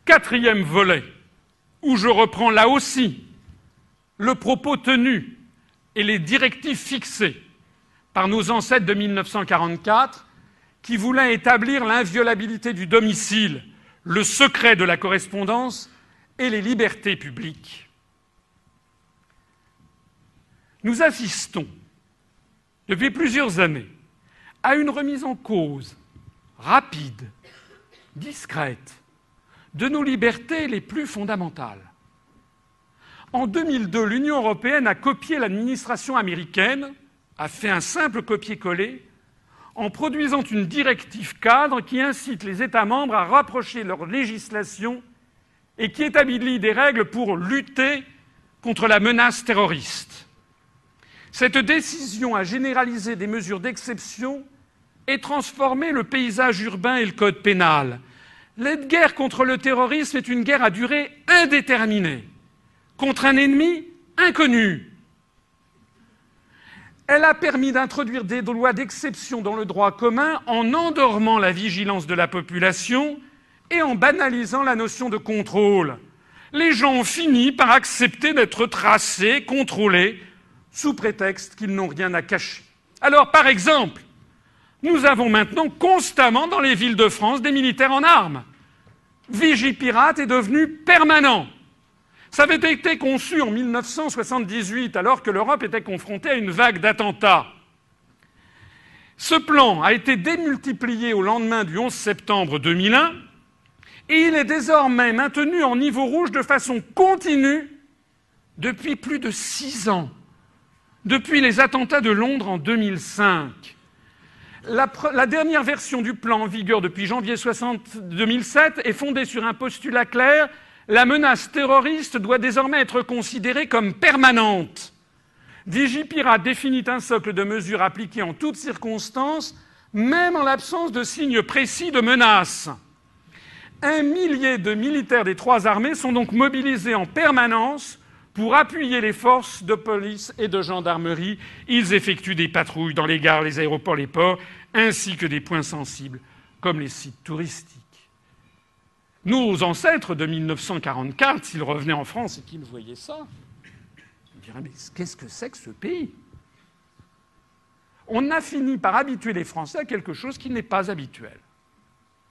Quatrième volet, où je reprends là aussi le propos tenu et les directives fixées par nos ancêtres de 1944 qui voulaient établir l'inviolabilité du domicile, le secret de la correspondance et les libertés publiques. Nous assistons depuis plusieurs années à une remise en cause rapide, discrète, de nos libertés les plus fondamentales. En 2002, l'Union européenne a copié l'administration américaine, a fait un simple copier-coller, en produisant une directive cadre qui incite les États membres à rapprocher leur législation et qui établit des règles pour lutter contre la menace terroriste. Cette décision a généralisé des mesures d'exception et transformé le paysage urbain et le code pénal. La guerre contre le terrorisme est une guerre à durée indéterminée, contre un ennemi inconnu. Elle a permis d'introduire des lois d'exception dans le droit commun en endormant la vigilance de la population et en banalisant la notion de contrôle. Les gens ont fini par accepter d'être tracés, contrôlés, sous prétexte qu'ils n'ont rien à cacher. Alors, par exemple, nous avons maintenant constamment dans les villes de France des militaires en armes. Vigipirate est devenu permanent. Ça avait été conçu en 1978, alors que l'Europe était confrontée à une vague d'attentats. Ce plan a été démultiplié au lendemain du 11 septembre 2001 et il est désormais maintenu en niveau rouge de façon continue depuis plus de 6 ans, depuis les attentats de Londres en 2005. La dernière version du plan en vigueur depuis janvier 2007 est fondée sur un postulat clair. La menace terroriste doit désormais être considérée comme permanente. Vigipirate définit un socle de mesures appliquées en toutes circonstances, même en l'absence de signes précis de menace. 1 millier de militaires des 3 armées sont donc mobilisés en permanence pour appuyer les forces de police et de gendarmerie. Ils effectuent des patrouilles dans les gares, les aéroports, les ports, ainsi que des points sensibles, comme les sites touristiques. Nos ancêtres de 1944, s'ils revenaient en France et qu'ils voyaient ça, ils diraient « Mais qu'est-ce que c'est que ce pays ?» On a fini par habituer les Français à quelque chose qui n'est pas habituel.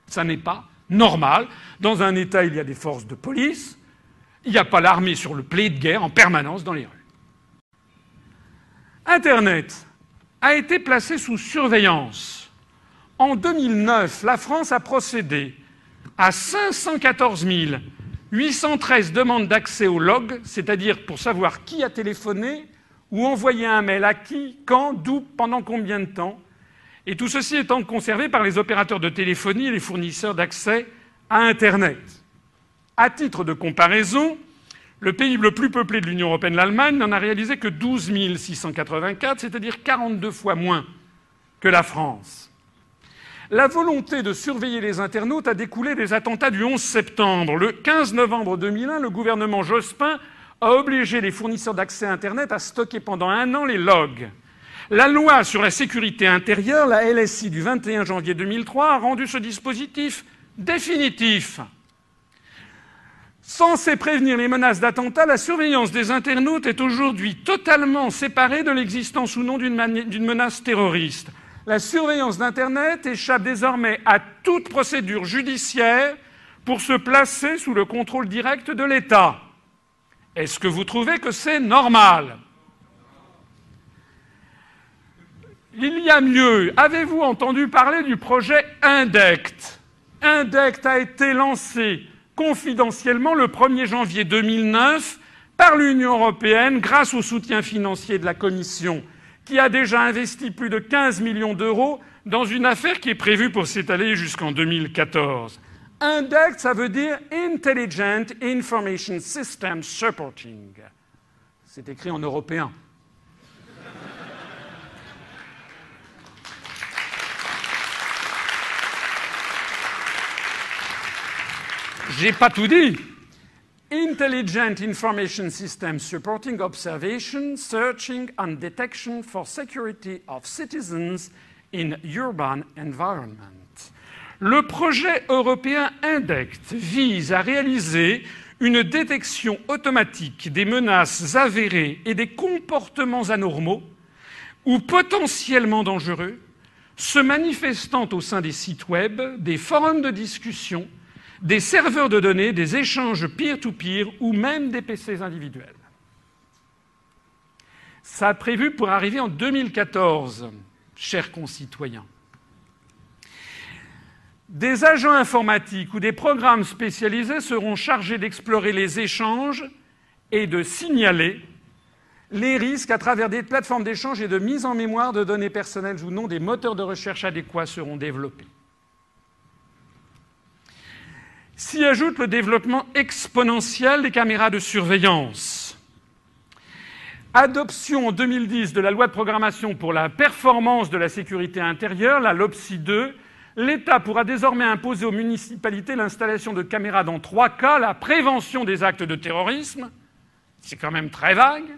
Ça n'est pas normal. Dans un État, il y a des forces de police. Il n'y a pas l'armée sur le blé de guerre en permanence dans les rues. Internet a été placé sous surveillance. En 2009, la France a procédé à 514 813 demandes d'accès au log, c'est-à-dire pour savoir qui a téléphoné ou envoyé un mail à qui, quand, d'où, pendant combien de temps, et tout ceci étant conservé par les opérateurs de téléphonie et les fournisseurs d'accès à Internet. À titre de comparaison, le pays le plus peuplé de l'Union européenne, l'Allemagne, n'en a réalisé que 12 684, c'est-à-dire 42 fois moins que la France. La volonté de surveiller les internautes a découlé des attentats du 11 septembre. Le 15 novembre 2001, le gouvernement Jospin a obligé les fournisseurs d'accès à Internet à stocker pendant 1 an les logs. La loi sur la sécurité intérieure, la LSI du 21 janvier 2003, a rendu ce dispositif définitif. Censée prévenir les menaces d'attentats, la surveillance des internautes est aujourd'hui totalement séparée de l'existence ou non d'une menace terroriste. La surveillance d'Internet échappe désormais à toute procédure judiciaire pour se placer sous le contrôle direct de l'État. Est-ce que vous trouvez que c'est normal ? Il y a mieux. Avez-vous entendu parler du projet INDECT ? INDECT a été lancé confidentiellement le 1er janvier 2009 par l'Union européenne grâce au soutien financier de la Commission, qui a déjà investi plus de 15 millions d'euros dans une affaire qui est prévue pour s'étaler jusqu'en 2014. INDECT, ça veut dire Intelligent Information System Supporting. C'est écrit en européen. J'ai pas tout dit. Intelligent Information System Supporting Observation, Searching and Detection for Security of Citizens in Urban Environment. Le projet européen INDECT vise à réaliser une détection automatique des menaces avérées et des comportements anormaux ou potentiellement dangereux se manifestant au sein des sites web, des forums de discussion, des serveurs de données, des échanges peer-to-peer ou même des PC individuels. Ça a prévu pour arriver en 2014, chers concitoyens. Des agents informatiques ou des programmes spécialisés seront chargés d'explorer les échanges et de signaler les risques à travers des plateformes d'échange et de mise en mémoire de données personnelles ou non. Des moteurs de recherche adéquats seront développés. S'y ajoute le développement exponentiel des caméras de surveillance. Adoption en 2010 de la loi de programmation pour la performance de la sécurité intérieure, la LOPSI 2, l'État pourra désormais imposer aux municipalités l'installation de caméras dans 3 cas: la prévention des actes de terrorisme, c'est quand même très vague,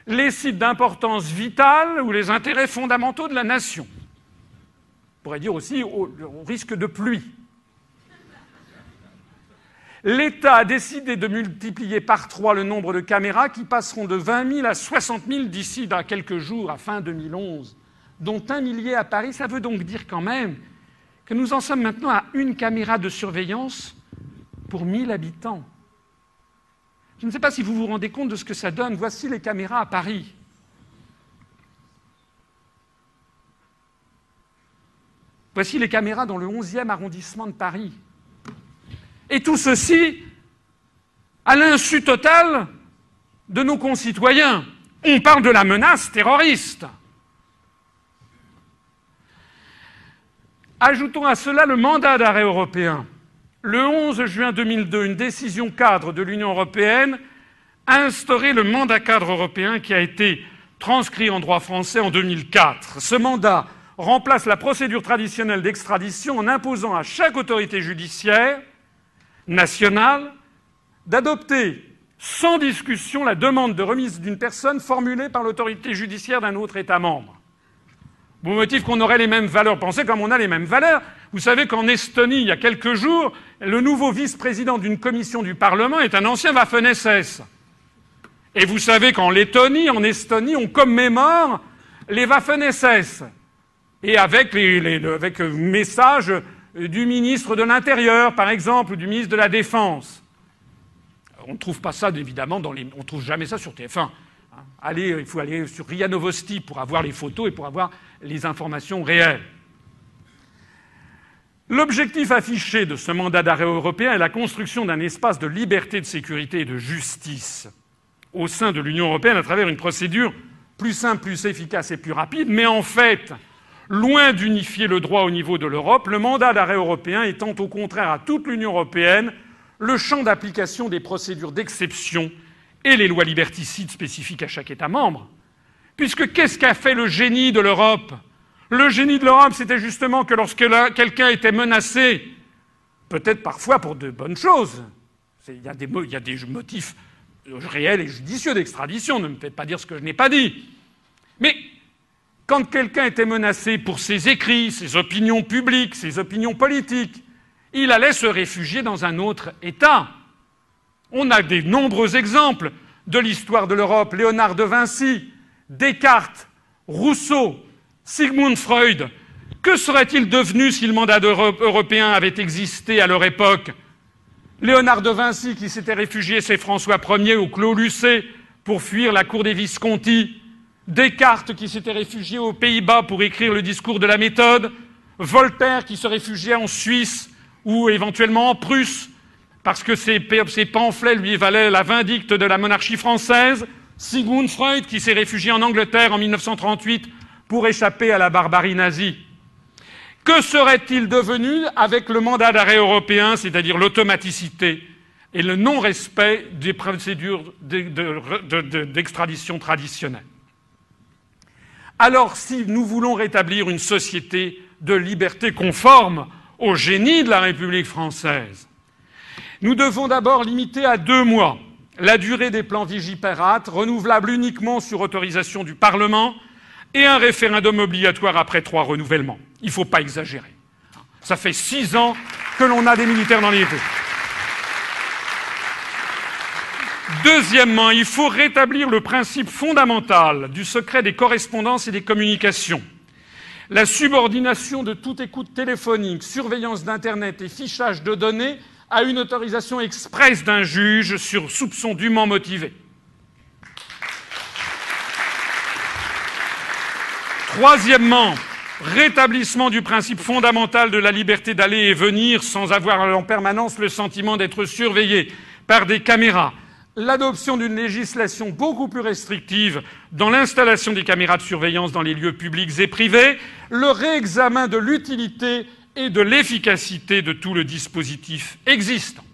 les sites d'importance vitale ou les intérêts fondamentaux de la nation. On pourrait dire aussi au risque de pluie. L'État a décidé de multiplier par 3 le nombre de caméras qui passeront de 20 000 à 60 000 d'ici à quelques jours, à fin 2011, dont 1 millier à Paris. Ça veut donc dire quand même que nous en sommes maintenant à 1 caméra de surveillance pour 1000 habitants. Je ne sais pas si vous vous rendez compte de ce que ça donne. Voici les caméras à Paris. Voici les caméras dans le 11e arrondissement de Paris. Et tout ceci à l'insu total de nos concitoyens. On parle de la menace terroriste. Ajoutons à cela le mandat d'arrêt européen. Le 11 juin 2002, une décision cadre de l'Union européenne a instauré le mandat cadre européen qui a été transcrit en droit français en 2004. Ce mandat remplace la procédure traditionnelle d'extradition en imposant à chaque autorité judiciaire nationale d'adopter sans discussion la demande de remise d'une personne formulée par l'autorité judiciaire d'un autre État membre. Au motif qu'on aurait les mêmes valeurs. Pensez comme on a les mêmes valeurs. Vous savez qu'en Estonie, il y a quelques jours, le nouveau vice-président d'une commission du Parlement est un ancien Waffen-SS. Et vous savez qu'en Lettonie, en Estonie, on commémore les Waffen-SS. Et avec message du ministre de l'Intérieur, par exemple, ou du ministre de la Défense. On ne trouve pas ça, évidemment, on ne trouve jamais ça sur TF1. Il faut aller sur RIA Novosti pour avoir les photos et pour avoir les informations réelles. L'objectif affiché de ce mandat d'arrêt européen est la construction d'un espace de liberté, de sécurité et de justice au sein de l'Union européenne à travers une procédure plus simple, plus efficace et plus rapide. Mais en fait, loin d'unifier le droit au niveau de l'Europe, le mandat d'arrêt européen étend au contraire à toute l'Union européenne le champ d'application des procédures d'exception et les lois liberticides spécifiques à chaque État membre. Puisque qu'est-ce qu'a fait le génie de l'Europe ? Le génie de l'Europe, c'était justement que lorsque quelqu'un était menacé, peut-être parfois pour de bonnes choses, il y a des motifs réels et judicieux d'extradition, ne me faites pas dire ce que je n'ai pas dit. Mais quand quelqu'un était menacé pour ses écrits, ses opinions publiques, ses opinions politiques, il allait se réfugier dans un autre État. On a de nombreux exemples de l'histoire de l'Europe. Léonard de Vinci, Descartes, Rousseau, Sigmund Freud. Que serait-il devenu si le mandat européen avait existé à leur époque ? Léonard de Vinci, qui s'était réfugié chez François Ier au Clos Lucé pour fuir la cour des Visconti. Descartes, qui s'était réfugié aux Pays-Bas pour écrire le discours de la méthode. Voltaire, qui se réfugiait en Suisse ou éventuellement en Prusse, parce que ses pamphlets lui valaient la vindicte de la monarchie française. Sigmund Freud, qui s'est réfugié en Angleterre en 1938 pour échapper à la barbarie nazie. Que serait-il devenu avec le mandat d'arrêt européen, c'est-à-dire l'automaticité et le non-respect des procédures d'extradition traditionnelles ? Alors, si nous voulons rétablir une société de liberté conforme au génie de la République française, nous devons d'abord limiter à 2 mois la durée des plans Vigipirate, renouvelables uniquement sur autorisation du Parlement, et un référendum obligatoire après 3 renouvellements. Il ne faut pas exagérer. Ça fait 6 ans que l'on a des militaires dans les rues. Deuxièmement, il faut rétablir le principe fondamental du secret des correspondances et des communications. La subordination de toute écoute téléphonique, surveillance d'Internet et fichage de données à une autorisation expresse d'un juge sur soupçon dûment motivé. Troisièmement, rétablissement du principe fondamental de la liberté d'aller et venir sans avoir en permanence le sentiment d'être surveillé par des caméras. L'adoption d'une législation beaucoup plus restrictive dans l'installation des caméras de surveillance dans les lieux publics et privés, le réexamen de l'utilité et de l'efficacité de tout le dispositif existant.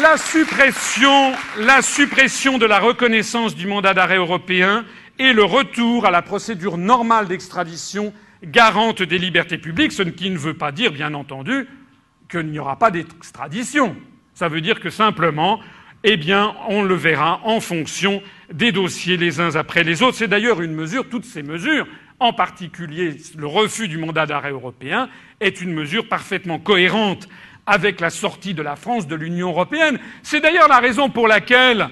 La suppression de la reconnaissance du mandat d'arrêt européen et le retour à la procédure normale d'extradition garante des libertés publiques, ce qui ne veut pas dire, bien entendu, qu'il n'y aura pas d'extradition. Ça veut dire que simplement, eh bien, on le verra en fonction des dossiers les uns après les autres. C'est d'ailleurs une mesure, toutes ces mesures, en particulier le refus du mandat d'arrêt européen, est une mesure parfaitement cohérente avec la sortie de la France de l'Union européenne. C'est d'ailleurs la raison pour laquelle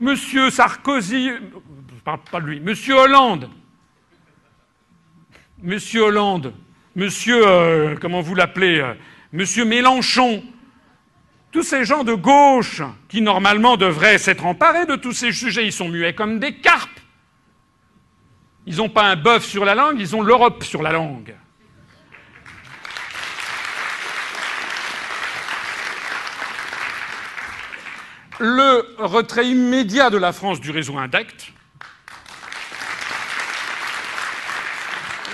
M. Sarkozy, je parle pas de lui, M. Hollande, comment vous l'appelez, M. Mélenchon, tous ces gens de gauche qui, normalement, devraient s'être emparés de tous ces sujets, ils sont muets comme des carpes. Ils n'ont pas un bœuf sur la langue, ils ont l'Europe sur la langue. Le retrait immédiat de la France du réseau INDECT,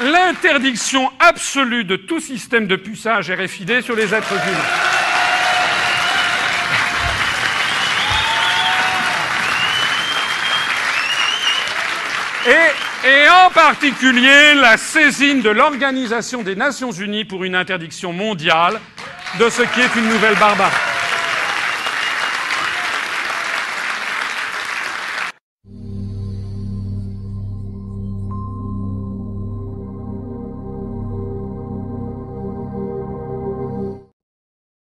l'interdiction absolue de tout système de puçage RFID sur les êtres humains. Et en particulier la saisine de l'Organisation des Nations Unies pour une interdiction mondiale de ce qui est une nouvelle barbarie.